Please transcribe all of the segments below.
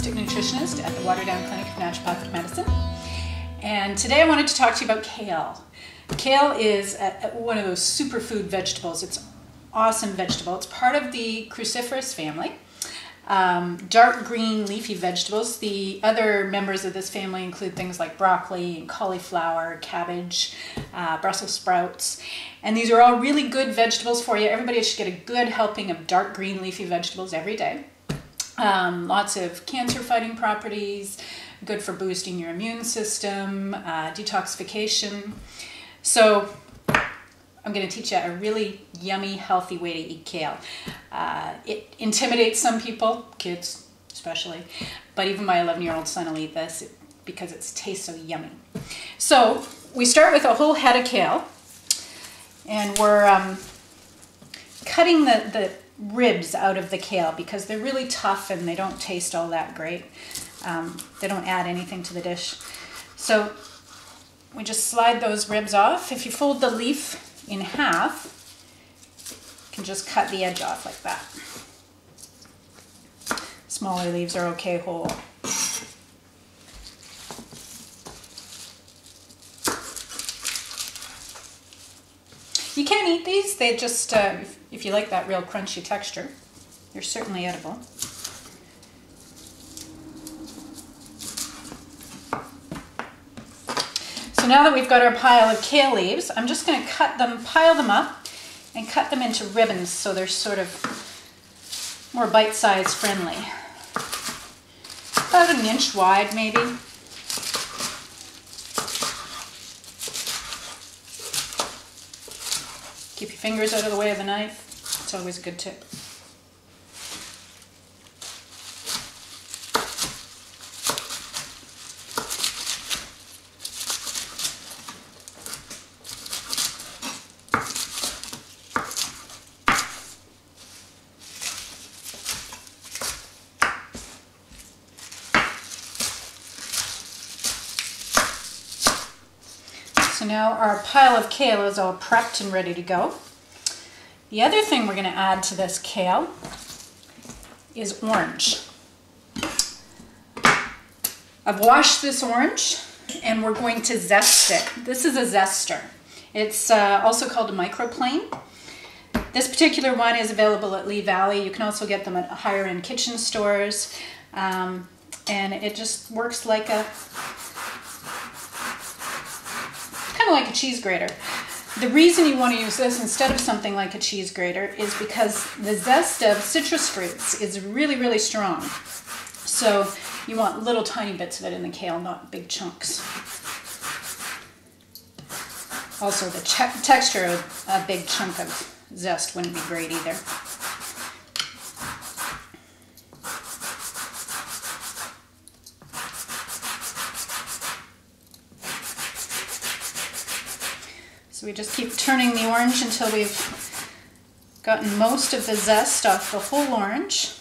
holistic nutritionist at the Waterdown Clinic of Naturopathic Medicine. And today I wanted to talk to you about kale. Kale is one of those superfood vegetables. It's an awesome vegetable. It's part of the cruciferous family. Dark green leafy vegetables. The other members of this family include things like broccoli and cauliflower, cabbage, Brussels sprouts. And these are all really good vegetables for you. Everybody should get a good helping of dark green leafy vegetables every day. Lots of cancer fighting properties, good for boosting your immune system, detoxification. So I'm going to teach you a really yummy, healthy way to eat kale. It intimidates some people, kids especially, but even my 11-year-old son will eat this because it tastes so yummy. So we start with a whole head of kale, and we're cutting the ribs out of the kale because they're really tough and they don't taste all that great. They don't add anything to the dish. So we just slide those ribs off. If you fold the leaf in half, you can just cut the edge off like that. Smaller leaves are okay whole. You can't eat these. They just, if you like that real crunchy texture, they're certainly edible. So now that we've got our pile of kale leaves, I'm just going to pile them up and cut them into ribbons so they're sort of more bite-size friendly. About an inch wide maybe. Keep your fingers out of the way of the knife. It's always a good tip. So now our pile of kale is all prepped and ready to go. The other thing we're going to add to this kale is orange. I've washed this orange and we're going to zest it. This is a zester. It's also called a microplane. This particular one is available at Lee Valley. You can also get them at higher end kitchen stores. And it just works like kind of like a cheese grater. The reason you want to use this instead of something like a cheese grater is because the zest of citrus fruits is really, really strong. So you want little tiny bits of it in the kale, not big chunks. Also, the texture of a big chunk of zest wouldn't be great either. So we just keep turning the orange until we've gotten most of the zest off the whole orange.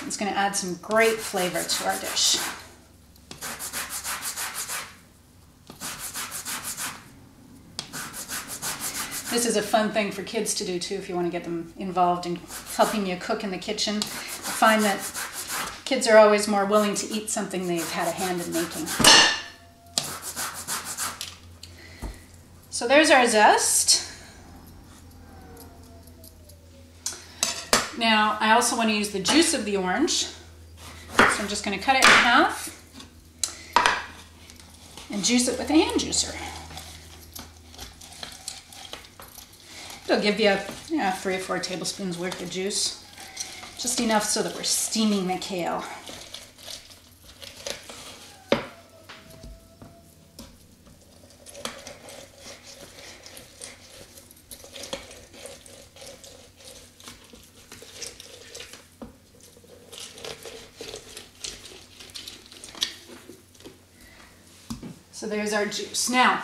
It's going to add some great flavor to our dish. This is a fun thing for kids to do too if you want to get them involved in helping you cook in the kitchen. I find that kids are always more willing to eat something they've had a hand in making. So there's our zest. Now I also want to use the juice of the orange. So I'm just going to cut it in half and juice it with a hand juicer. It'll give you 3 or 4 tablespoons worth of juice. Just enough so that we're steaming the kale. So there's our juice. Now,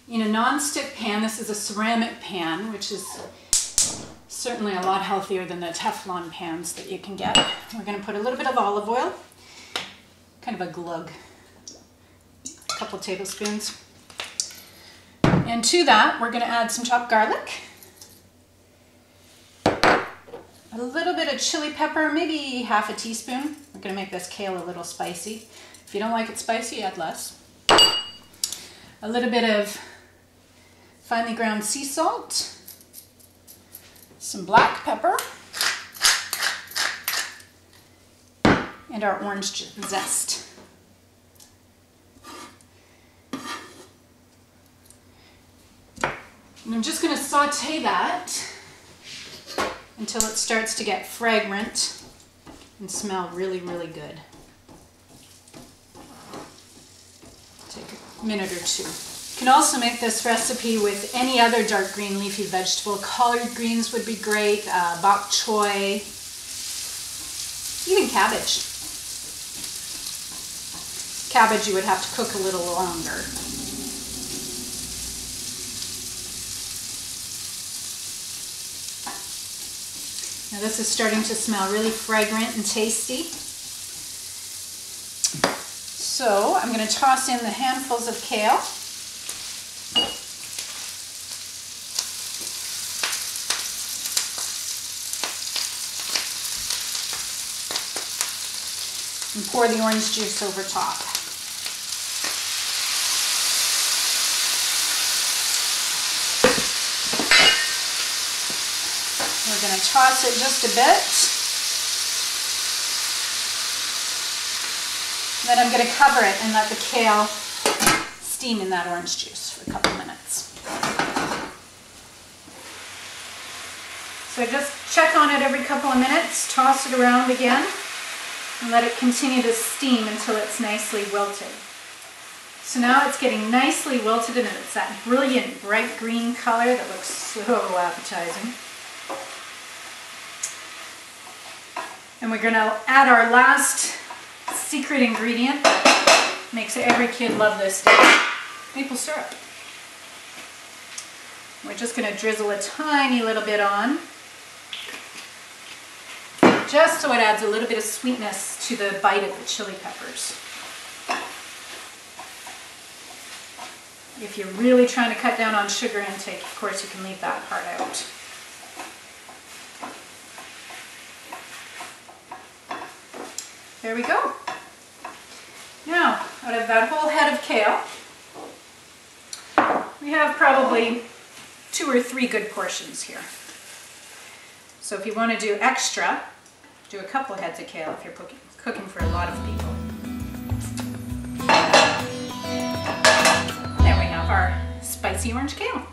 in a non-stick pan, this is a ceramic pan, which is certainly a lot healthier than the Teflon pans that you can get. We're going to put a little bit of olive oil, kind of a glug, a couple tablespoons. And to that, we're going to add some chopped garlic, A little bit of chili pepper, maybe half a teaspoon. We're gonna make this kale a little spicy. If you don't like it spicy, add less. A little bit of finely ground sea salt, some black pepper, and our orange zest. And I'm just going to saute that until it starts to get fragrant and smell really, really good. Take a minute or two. You can also make this recipe with any other dark green leafy vegetable. Collard greens would be great, bok choy, even cabbage. Cabbage you would have to cook a little longer. Now this is starting to smell really fragrant and tasty. So I'm going to toss in the handfuls of kale. And pour the orange juice over top. We're going to toss it just a bit. Then I'm going to cover it and let the kale steam in that orange juice for a couple minutes. So just check on it every couple of minutes, toss it around again, and let it continue to steam until it's nicely wilted. So now it's getting nicely wilted and it's that brilliant bright green color that looks so appetizing. And we're going to add our last secret ingredient that makes every kid love this dish: maple syrup. We're just going to drizzle a tiny little bit on, just so it adds a little bit of sweetness to the bite of the chili peppers. If you're really trying to cut down on sugar intake, of course you can leave that part out. There we go. Now, out of that whole head of kale, we have probably 2 or 3 good portions here. So if you want to do extra, do a couple heads of kale if you're cooking for a lot of people. There we have our spicy orange kale.